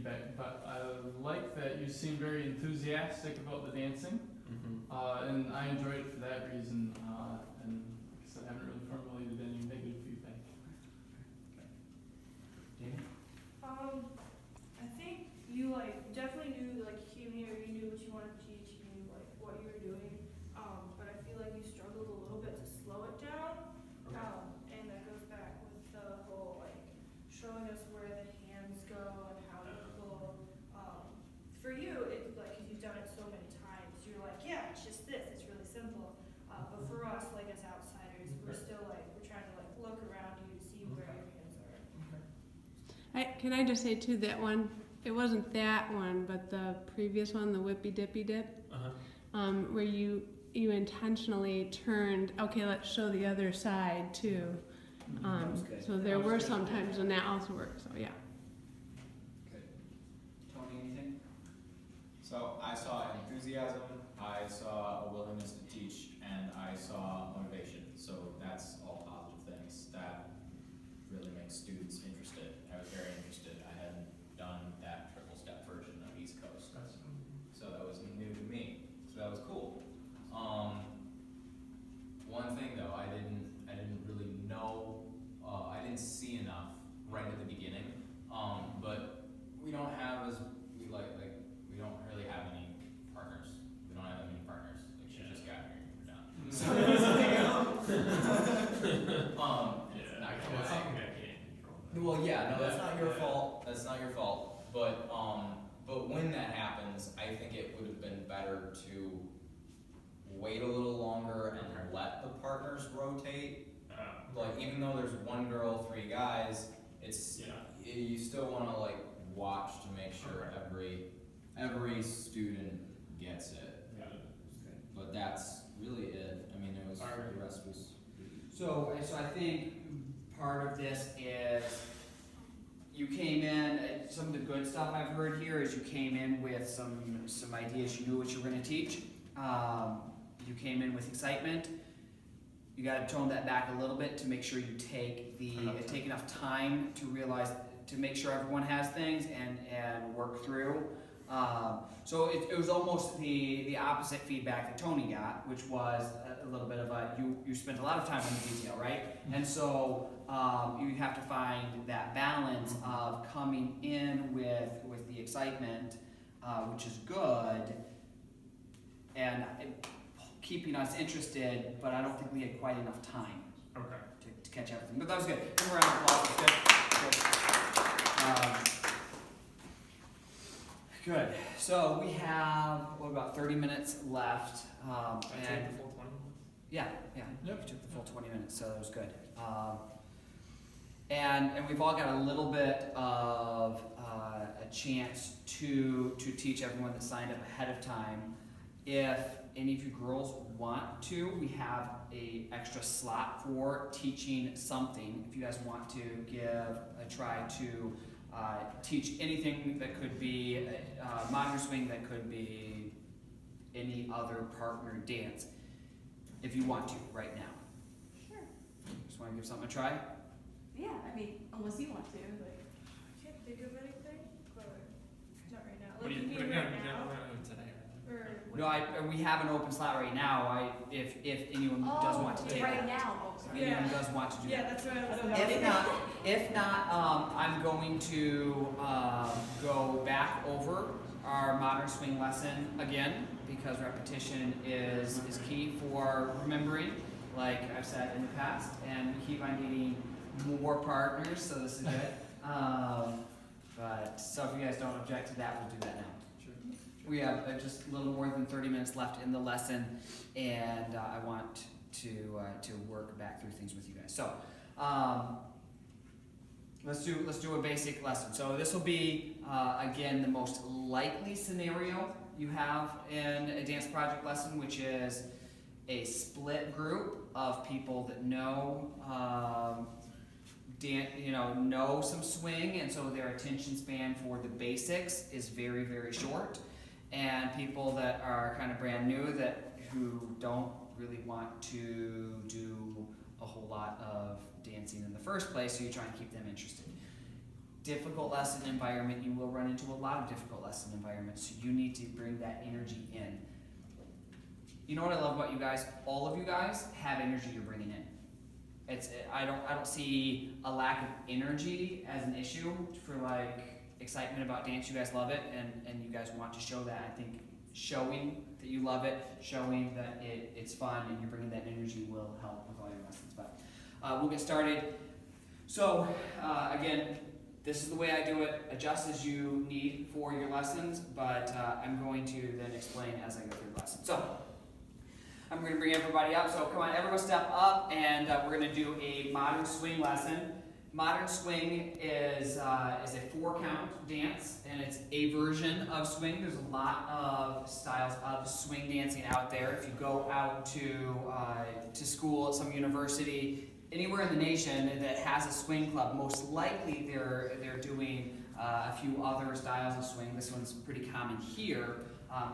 feedback, but I like that you seem very enthusiastic about the dancing, and I enjoyed it for that reason. And like I said, I haven't really formulated any negative feedback. Jamie? I think you definitely knew you came here, you knew what you wanted to teach, you knew what you were doing. But I feel like you struggled a little bit to slow it down. And that goes back with the whole showing us where the hands go and how to pull. For you, it's because you've done it so many times. You're yeah, it's just this. It's really simple. But for us, as outsiders, we're still we're trying to look around you to see where your hands are. Can I just say too, that one, it wasn't that one, but the previous one, the whippy dippy dip, where you intentionally turned, okay, let's show the other side too. So there were some times when that also worked, so yeah. Good. Tony, anything? So I saw enthusiasm, I saw a willingness to teach, and I saw motivation. So that's all positive things that really make students interested. I was very interested. I hadn't done that triple step version of East Coast, so that was new to me. So that was cool. One thing though, I didn't really know. I didn't see enough right at the beginning. But we don't have we don't really have any partners. We don't have that many partners. She just got here. We're done. So well, yeah, no, that's not your fault. That's not your fault. But when that happens, I think it would have been better to wait a little longer and let the partners rotate. Even though there's one girl, 3 guys, you still want to watch to make sure every student gets it. Yeah. But that's really it. I mean, the rest was. So I think part of this is you came in. Some of the good stuff I've heard here is you came in with some ideas. You knew what you were going to teach. You came in with excitement. You got to tone that back a little bit to make sure you take enough time to realize, to make sure everyone has things and work through. So it was almost the opposite feedback that Tony got, which was a little bit of you spent a lot of time on the detail, right? And so you have to find that balance of coming in with the excitement, which is good, and keeping us interested, but I don't think we had quite enough time to catch everything. But that was good. Give a round of applause. Good. Good. So we have about 30 minutes left. I took the full 20? Yeah. Yep. You took the full 20 minutes, so that was good. And we've all got a little bit of a chance to teach everyone that signed up ahead of time. If any of you girls want to, we have a extra slot for teaching something. If you guys want to give a try to teach anything that could be modern swing, that could be any other partner dance, if you want to right now. Sure. Just want to give something a try? Yeah, I mean, unless you want to. I can't think of anything, but not right now. What do you mean put right down now? today? Or No, we have an open slot right now. If anyone does want to take right it. now. If anyone does want to do yeah, that. that's what I was If not, I'm going to go back over our modern swing lesson again, because repetition is key for remembering, like I've said in the past, and we keep on needing more partners, so this is good. But so if you guys don't object to that, we'll do that now. We have just a little more than 30 minutes left in the lesson, and I want to work back through things with you guys. So let's do a basic lesson. So this will be again the most likely scenario you have in a dance project lesson, which is a split group of people that know know some swing, and so their attention span for the basics is very, very short. And people that are kind of brand new, who don't really want to do a whole lot of dancing in the first place, so you try and keep them interested. difficult lesson environment, you will run into a lot of difficult lesson environments. So you need to bring that energy in. You know what I love about you guys? All of you guys have energy you're bringing in. I don't see a lack of energy as an issue for like excitement about dance. You guys love it, and you guys want to show that. I think showing that you love it, showing that it's fun, and you're bringing that energy will help with all your lessons. But we'll get started. So again, this is the way I do it. Adjust as you need for your lessons, but I'm going to then explain as I go through the lesson. So I'm going to bring everybody up. So come on, everyone step up, and we're going to do a modern swing lesson. Modern swing is a 4-count dance, and it's a version of swing. There's a lot of styles of swing dancing out there. If you go out to school at some university, anywhere in the nation that has a swing club, most likely they're doing a few other styles of swing. This one's pretty common here,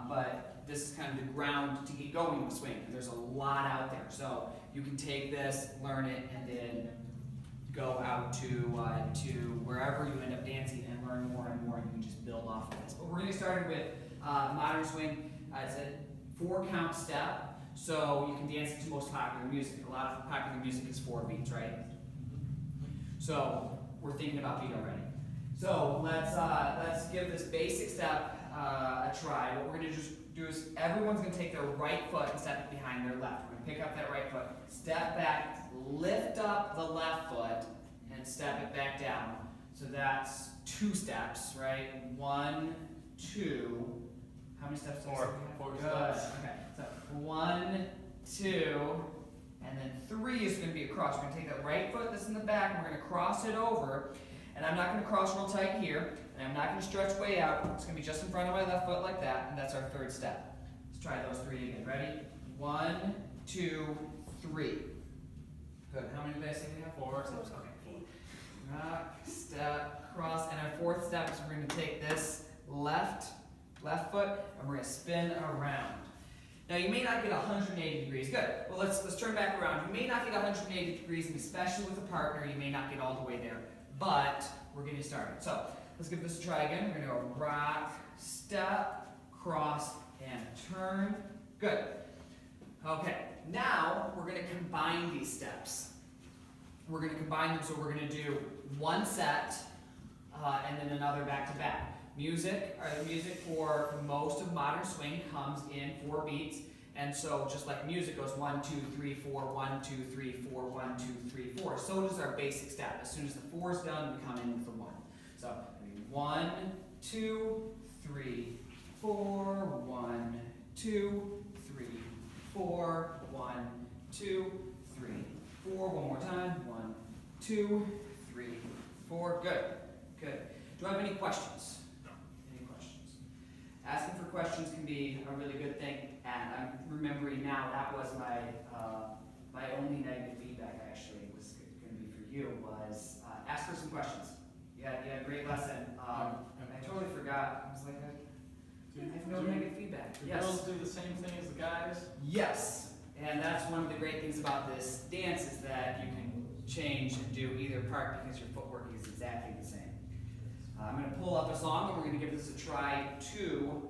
but this is kind of the ground to get going with swing. There's a lot out there, so you can take this, learn it, and then go out to wherever you end up dancing and learn more and more, and you can just build off of this. But we're going to get started with modern swing. It's a 4-count step, so you can dance to most popular music. A lot of popular music is 4 beats, right? So we're thinking about beat already. So let's give this basic step a try. What we're going to do is everyone's going to take their right foot and step it behind their left. We're going to pick up that right foot, step back, lift up the left foot, and step it back down. So that's 2 steps, right? 1, 2. How many steps? 4. 4 Good. steps. Okay. So 1, 2, and then 3 is going to be a cross. We're going to take that right foot that's in the back, and we're going to cross it over. And I'm not going to cross real tight here, and I'm not going to stretch way out. It's going to be just in front of my left foot like that, and that's our 3rd step. Let's try those 3 again. Ready? 1, 2, 3. Good. How many did I say we have? 4 steps. Okay. Rock, step, cross, and our 4th step is we're going to take this left foot, and we're going to spin around. Now you may not get 180 degrees. Good. Well, let's turn back around. You may not get 180 degrees, and especially with a partner, you may not get all the way there. But we're getting started. So let's give this a try again. We're going to go rock, step, cross, and turn. Good. Okay. Now we're going to combine these steps. We're going to combine them, so we're going to do 1 set and then another back to back. Music for most of modern swing comes in 4 beats, and so just like music goes 1, 2, 3, 4, 1, 2, 3, 4, 1, 2, 3, 4. So does our basic step. As soon as the 4 is done, we come in with the 1. So 1, 2, 3, 4, 1, 2, 3, 4, 1, 2, 3, 4. One more time. 1, 2, 3, 4. Good. Good. Do I have any questions? Any questions? Asking for questions can be a really good thing, and I'm remembering now that was my my only negative feedback actually was going to be for you was ask for some questions. You had a great lesson. I totally forgot. I was like, I have no negative feedback. Do Yes. girls do the same thing as the guys? Yes, and that's one of the great things about this dance is that you can change and do either part because your footwork is exactly the same. I'm going to pull up a song, and we're going to give this a try to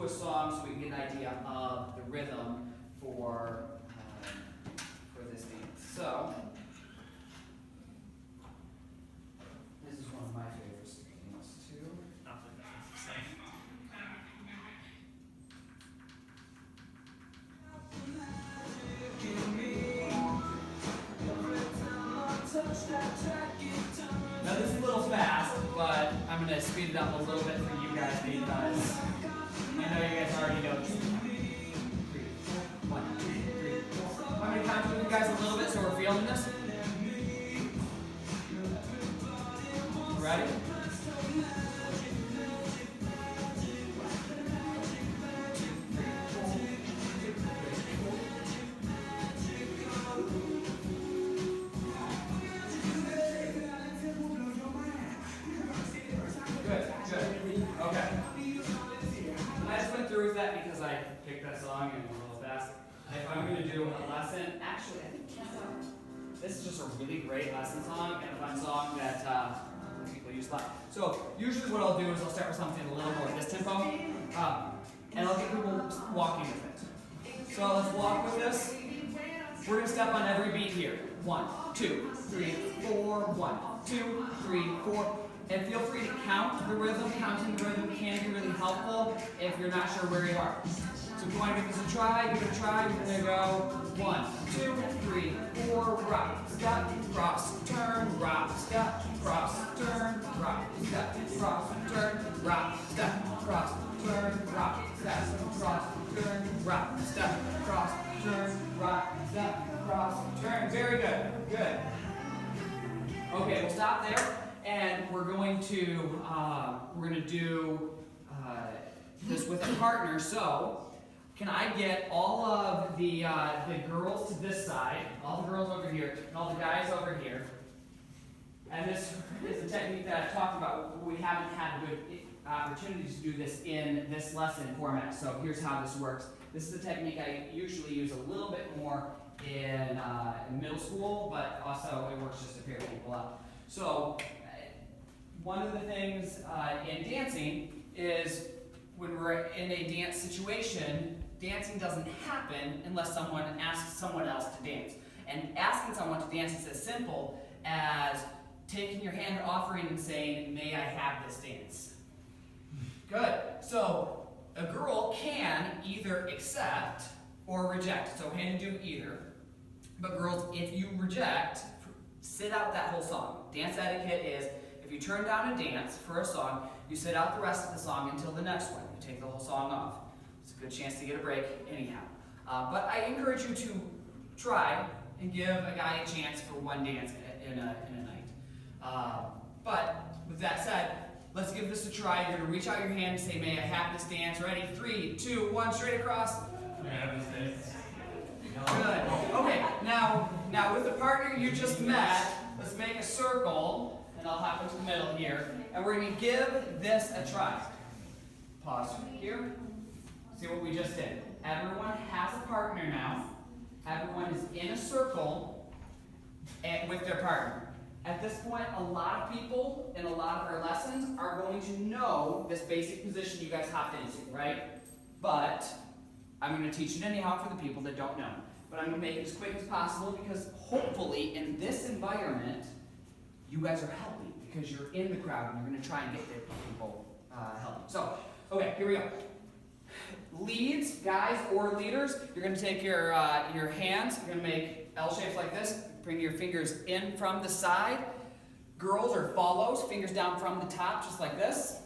a song so we can get an idea of the rhythm for this dance. So, this is one of my favorites too. Now this is a little fast, but I'm going to speed it up a little bit for you guys because I know you guys already know 2, 3, 4, 1, 2, 3, 4. I'm going to count with you guys a little bit so we're feeling this. Ready? Because I picked that song and it was a little fast. If I'm going to do a lesson, actually, I think this is just a really great lesson song and a fun song that people use a lot. So usually what I'll do is I'll start with something a little more this tempo, and I'll get people walking with it. So let's walk with this. We're gonna step on every beat here. 1, 2, 3, 4, 1, 2, 3, 4. And feel free to count the rhythm. Counting the rhythm can be really helpful if you're not sure where you are. So if you want to give this a try, give it a try. We're gonna go 1, 2, 3, 4, rock, step, cross, turn, rock, step, cross, turn, rock, step, cross, turn, rock, step, cross, turn, rock, step, cross, turn, rock, step, cross, turn, rock, step, cross, turn. Very good. Good. Okay, we'll stop there, and we're going to do this with a partner. So, can I get all of the girls to this side, all the girls over here, and all the guys over here? And this is a technique that I've talked about. We haven't had good opportunities to do this in this lesson format. So here's how this works. This is a technique I usually use a little bit more in middle school, but also it works just to pair people up. So one of the things in dancing is when we're in a dance situation, dancing doesn't happen unless someone asks someone else to dance. And asking someone to dance is as simple as taking your hand offering and saying, "May I have this dance?" Good. So a girl can either accept or reject. So hand and do either. But girls, if you reject, sit out that whole song. Dance etiquette is, if you turn down a dance for a song, you sit out the rest of the song until the next one. You take the whole song off. It's a good chance to get a break anyhow. But I encourage you to try and give a guy a chance for one dance in a night. But with that said, let's give this a try. You're going to reach out your hand and say, "May I have this dance?" Ready? 3, 2, 1, straight across. May I have this dance? Good. Okay, now with the partner you just met, let's make a circle, and I'll hop into the middle here, and we're going to give this a try. Pause here. See what we just did. Everyone has a partner now. Everyone is in a circle with their partner. At this point, a lot of people in a lot of our lessons are going to know this basic position you guys hopped into, right? But I'm going to teach it anyhow for the people that don't know. But I'm going to make it as quick as possible because hopefully in this environment, you guys are healthy because you're in the crowd and you're going to try and get the people healthy. So, okay, here we go. Leads, guys or leaders, you're going to take your hands, you're going to make L shapes like this. Bring your fingers in from the side. Girls or follows, fingers down from the top, just like this.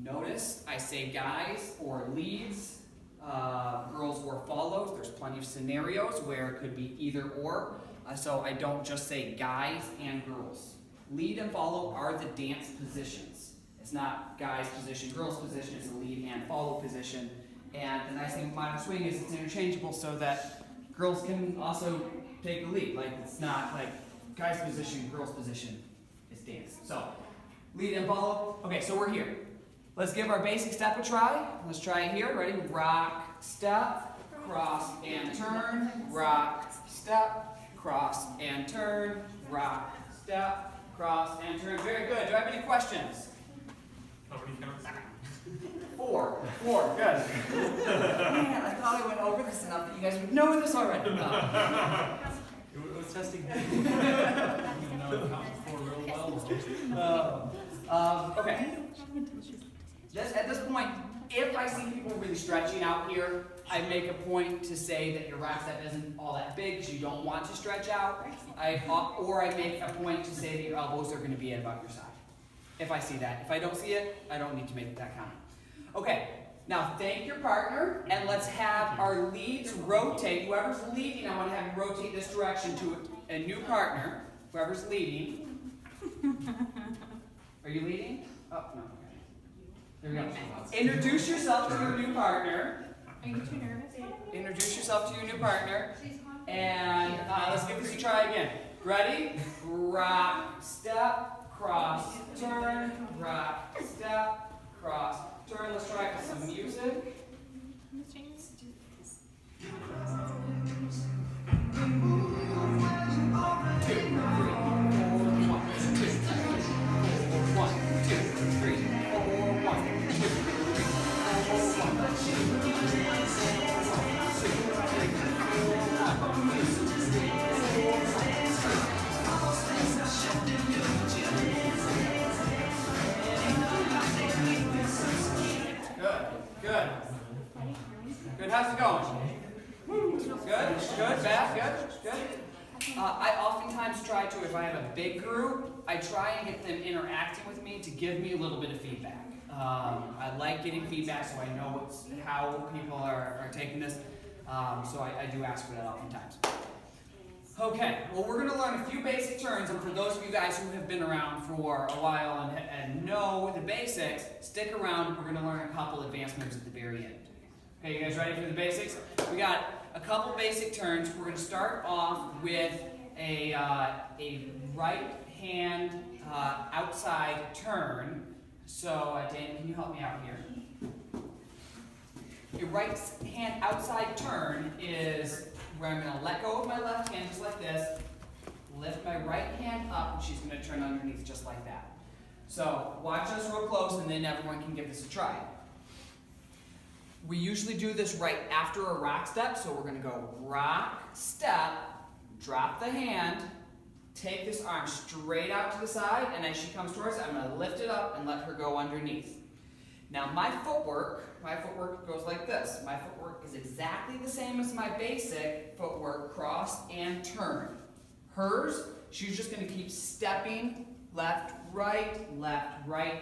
Notice I say guys or leads, girls or follows. There's plenty of scenarios where it could be either or. So I don't just say guys and girls. Lead and follow are the dance positions. It's not guys position, girls position. It's a lead and follow position. And the nice thing with modern swing is it's interchangeable so that girls can also take the lead. Like it's not like guys position, girls position. It's dance. So lead and follow. Okay, so we're here. Let's give our basic step a try. Let's try it here. Ready? Rock, step, cross and turn. Rock, step, cross and turn. Rock, step, cross and turn. Very good. Do I have any questions? Nobody counts. 4. Good. Man, I thought I went over this enough that you guys would know this already. It was testing. You know the count to 4 real well. Okay. At this point, if I see people really stretching out here, I make a point to say that your rack step isn't all that big because you don't want to stretch out. Or I make a point to say that your elbows are going to be at about your side. If I see that. If I don't see it, I don't need to make that comment. Okay, now thank your partner, and let's have our leads rotate. Whoever's leading, I want to have you rotate this direction to a new partner. Whoever's leading. Are you leading? Oh, no. There we go. Introduce yourself to your new partner. Are you too nervous? Introduce yourself to your new partner. And let's give this a try again. Ready? Rock, step, cross, turn, rock, step, cross, turn. Let's try it with some music. 2, 3, 4, 1, 2, 3, I oftentimes try to, if I have a big group, I try and get them interacting with me to give me a little bit of feedback. I like getting feedback so I know how people are taking this. So I do ask for that oftentimes. Okay, well we're going to learn a few basic turns, and for those of you guys who have been around for a while and know the basics, stick around. We're going to learn a couple advanced moves at the very end. Okay, you guys ready for the basics? We got a couple basic turns. We're going to start off with a right hand outside turn. So, Dan, can you help me out here? A right hand outside turn is where I'm going to let go of my left hand just like this, lift my right hand up, and she's going to turn underneath just like that. So watch us real close, and then everyone can give this a try. We usually do this right after a rock step, so we're going to go rock, step, drop the hand, take this arm straight out to the side, and as she comes towards it, I'm going to lift it up and let her go underneath. Now my footwork goes like this. My footwork is exactly the same as my basic footwork, cross and turn. Hers, she's just going to keep stepping left, right,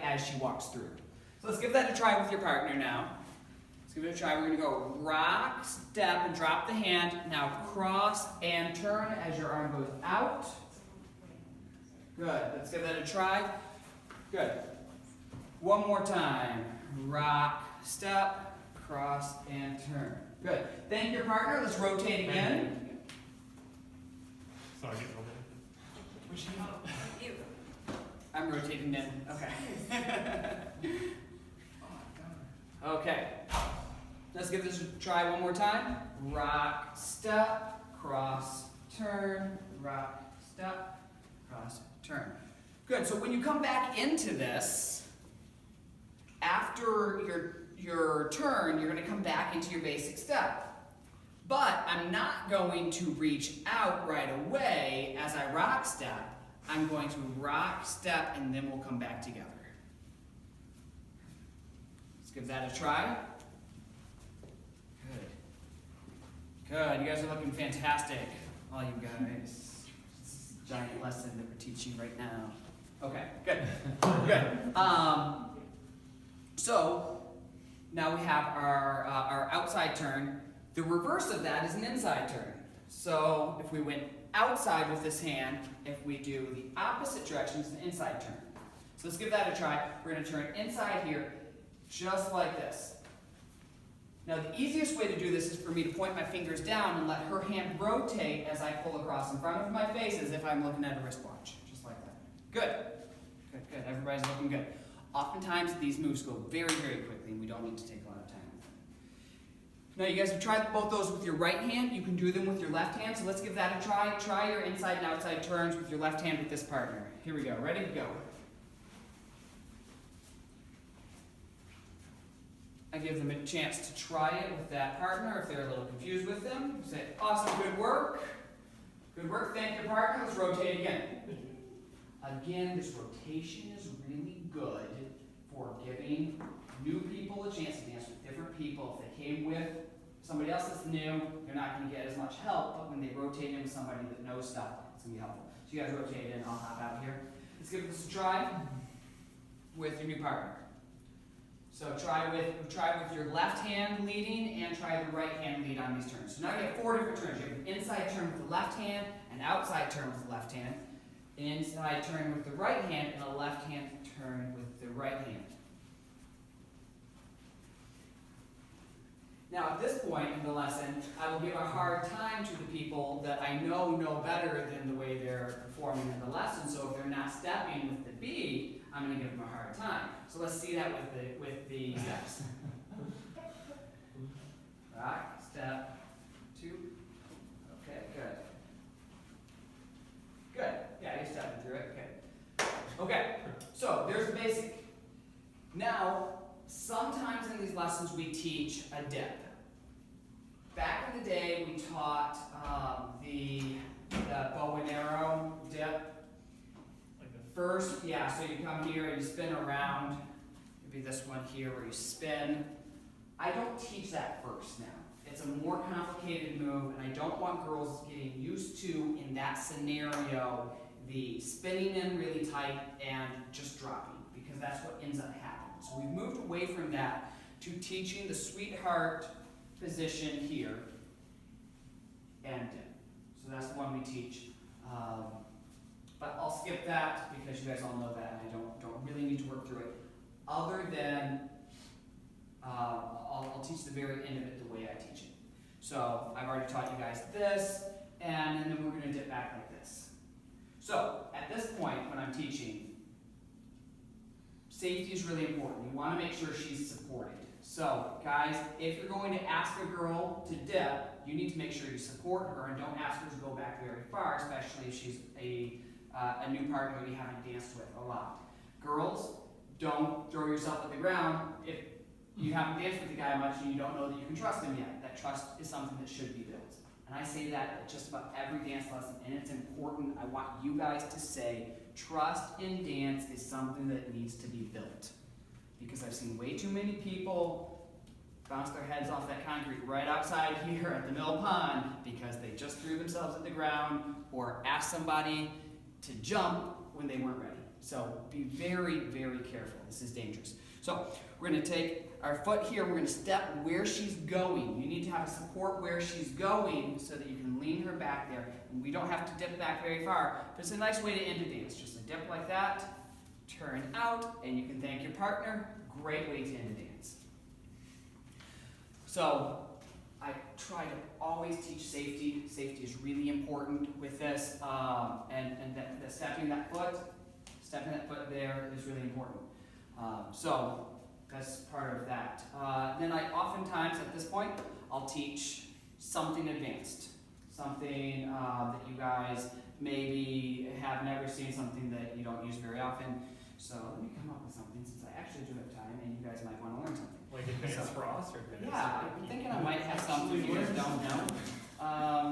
as she walks through. So let's give that a try with your partner now. Let's give it a try. We're going to go rock, step, and drop the hand. Now cross and turn as your arm goes out. Good. Let's give that a try. Good. One more time. Rock, step, cross, and turn. Good. Thank your partner. Let's rotate again. Sorry, get over What'd you do? I'm rotating in. Okay. Okay. Let's give this a try one more time. Rock, step, cross, turn, rock, step, cross, turn. Good. So when you come back into this, after your turn, you're going to come back into your basic step. But I'm not going to reach out right away as I rock step. I'm going to rock, step, and then we'll come back together. Let's give that a try. Good. Good. You guys are looking fantastic. All you guys. This is a giant lesson that we're teaching right now. Okay, good. Good. So now we have our outside turn. The reverse of that is an inside turn. So if we went outside with this hand, if we do the opposite direction, it's an inside turn. So let's give that a try. We're going to turn inside here, just like this. Now the easiest way to do this is for me to point my fingers down and let her hand rotate as I pull across in front of my face as if I'm looking at a wristwatch, just like that. Good. Good, good. Everybody's looking good. Oftentimes these moves go very, very quickly and we don't need to take a lot of time with them. Now you guys have tried both those with your right hand. You can do them with your left hand. So let's give that a try. Try your inside and outside turns with your left hand with this partner. Here we go. Ready? Go. I give them a chance to try it with that partner if they're a little confused with them. Say, awesome, good work. Good work, thank your partner. Let's rotate again. Again, this rotation is really good for giving new people a chance to dance with different people. If they came with somebody else that's new, they're not going to get as much help, but when they rotate in with somebody that knows stuff, it's going to be helpful. So you guys rotate in, I'll hop out here. Let's give this a try with your new partner. So try with your left hand leading and try the right hand lead on these turns. So now you have 4 different turns. You have an inside turn with the left hand, an outside turn with the left hand, an inside turn with the right hand, and a left hand turn with the right hand. Now at this point in the lesson, I will give a hard time to the people that I know better than the way they're performing in the lesson. So if they're not stepping with the beat, I'm going to give them a hard time. So let's see that with the steps. Rock, step, 2. Okay, good. Good. Yeah, you're stepping through it. Okay. Okay. So there's the basic. Now, sometimes in these lessons we teach a dip. Back in the day, we taught the bow and arrow dip. First, yeah, so you come here and you spin around. Maybe this one here where you spin. I don't teach that first now. It's a more complicated move, and I don't want girls getting used to, in that scenario, the spinning in really tight and just dropping, because that's what ends up happening. So we've moved away from that to teaching the sweetheart position here and dip. So that's the one we teach. But I'll skip that because you guys all know that, and I don't really need to work through it. Other than, I'll teach the very end of it the way I teach it. So I've already taught you guys this, and then we're gonna dip back like this. So at this point, when I'm teaching, safety is really important. You wanna make sure she's supported. So guys, if you're going to ask a girl to dip, you need to make sure you support her and don't ask her to go back very far, especially if she's a new partner you haven't danced with a lot. Girls, don't throw yourself at the ground if you haven't danced with the guy much and you don't know that you can trust him yet. That trust is something that should be built. And I say that at just about every dance lesson, and it's important. I want you guys to say, trust in dance is something that needs to be built. Because I've seen way too many people bounce their heads off that concrete right outside here at the mill pond because they just threw themselves at the ground or asked somebody to jump when they weren't ready. So be very, very careful. This is dangerous. So we're going to take our foot here, we're going to step where she's going. You need to have a support where she's going so that you can lean her back there. And we don't have to dip back very far, but it's a nice way to end a dance. Just a dip like that, turn out, and you can thank your partner. Great way to end a dance. So I try to always teach safety. Safety is really important with this, and that stepping that foot there is really important. So that's part of that. Then I oftentimes at this point, I'll teach something advanced. Something that you guys maybe have never seen, something that you don't use very often. So let me come up with something since I actually do have time and you guys might want to learn something. Like advanced for us or advanced? Yeah, I'm thinking I might have something you guys don't know.